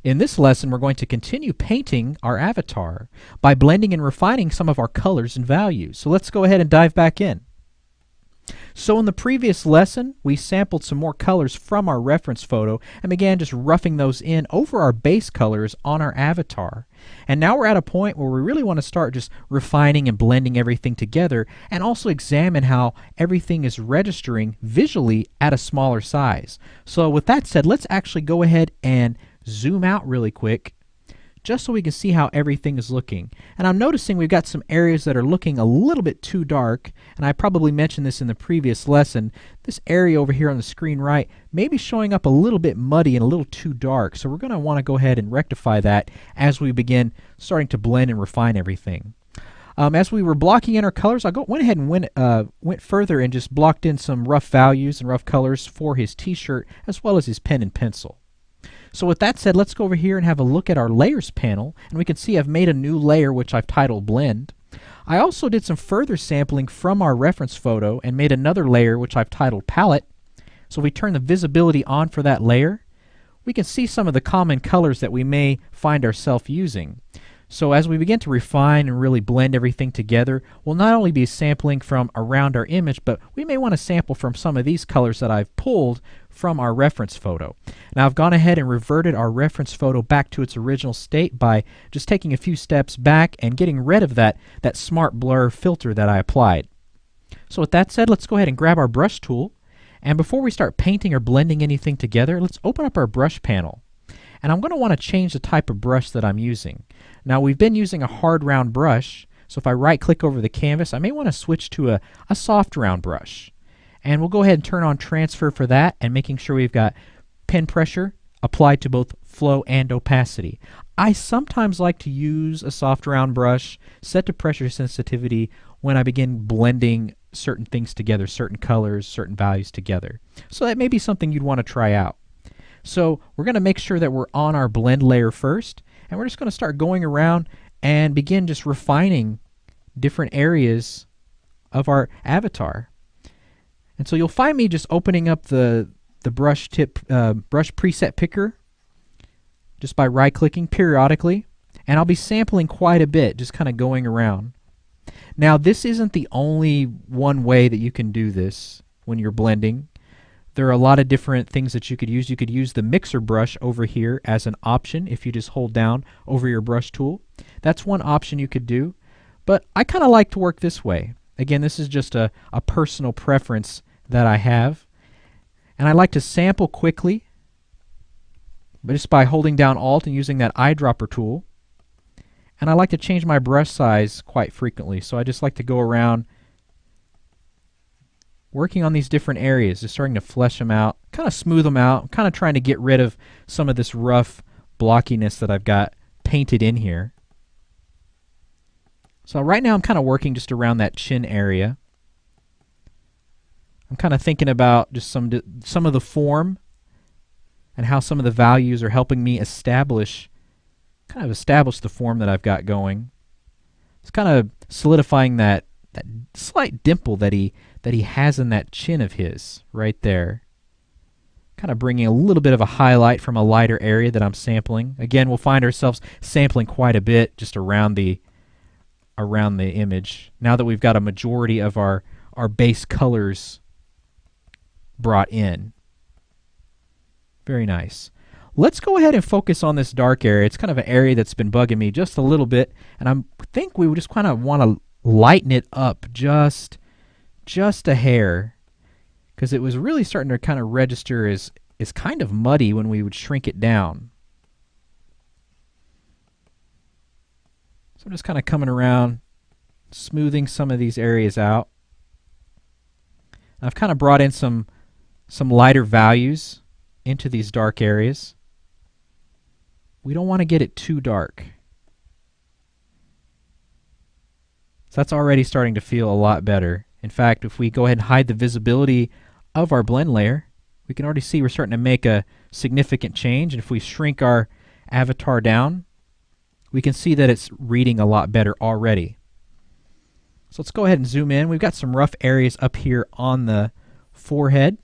In this lesson, we're going to continue painting our avatar by blending and refining some of our colors and values. So let's go ahead and dive back in. So in the previous lesson, we sampled some more colors from our reference photo and began just roughing those in over our base colors on our avatar. And now we're at a point where we really want to start just refining and blending everything together and also examine how everything is registering visually at a smaller size. So with that said, let's actually go ahead and zoom out really quick just so we can see how everything is looking. And I'm noticing we've got some areas that are looking a little bit too dark, and I probably mentioned this in the previous lesson. This area over here on the screen right may be showing up a little bit muddy and a little too dark, so we're going to want to go ahead and rectify that as we begin starting to blend and refine everything. As we were blocking in our colors, I went ahead and went further and just blocked in some rough values and rough colors for his t-shirt as well as his pen and pencil. So with that said, let's go over here and have a look at our layers panel, and we can see I've made a new layer which I've titled blend. I also did some further sampling from our reference photo and made another layer which I've titled palette. So if we turn the visibility on for that layer, we can see some of the common colors that we may find ourselves using. So as we begin to refine and really blend everything together, we'll not only be sampling from around our image, but we may want to sample from some of these colors that I've pulled from our reference photo. Now I've gone ahead and reverted our reference photo back to its original state by just taking a few steps back and getting rid of that smart blur filter that I applied. So with that said, let's go ahead and grab our brush tool, and before we start painting or blending anything together, let's open up our brush panel. And I'm going to want to change the type of brush that I'm using. Now we've been using a hard round brush, so if I right click over the canvas, I may want to switch to a soft round brush. And we'll go ahead and turn on transfer for that, and making sure we've got pen pressure applied to both flow and opacity. I sometimes like to use a soft round brush set to pressure sensitivity when I begin blending certain things together, certain colors, certain values together. So that may be something you'd want to try out. So we're going to make sure that we're on our blend layer first, and we're just going to start going around and begin just refining different areas of our avatar. And so you'll find me just opening up the brush preset picker just by right clicking periodically, and I'll be sampling quite a bit, just kind of going around. Now this isn't the only one way that you can do this when you're blending. There are a lot of different things that you could use. You could use the mixer brush over here as an option if you just hold down over your brush tool. That's one option you could do, but I kind of like to work this way. Again, this is just a personal preference that I have, and I like to sample quickly, but just by holding down Alt and using that eyedropper tool. And I like to change my brush size quite frequently, so I just like to go around working on these different areas, just starting to flesh them out, kind of smooth them out, kind of trying to get rid of some of this rough blockiness that I've got painted in here. So right now I'm kind of working just around that chin area. I'm kind of thinking about just some of the form and how some of the values are helping me establish the form that I've got going. It's kind of solidifying that slight dimple that he has in that chin of his right there. Kind of bringing a little bit of a highlight from a lighter area that I'm sampling. Again, we'll find ourselves sampling quite a bit just around the image now that we've got a majority of our base colors brought in. Very nice. Let's go ahead and focus on this dark area. It's kind of an area that's been bugging me just a little bit, and I think we just kind of want to lighten it up just a hair, because it was really starting to kind of register as kind of muddy when we would shrink it down. So I'm just kind of coming around, smoothing some of these areas out. I've kind of brought in some lighter values into these dark areas. We don't want to get it too dark. So that's already starting to feel a lot better. In fact, if we go ahead and hide the visibility of our blend layer, we can already see we're starting to make a significant change. And if we shrink our avatar down, we can see that it's reading a lot better already. So let's go ahead and zoom in. We've got some rough areas up here on the forehead.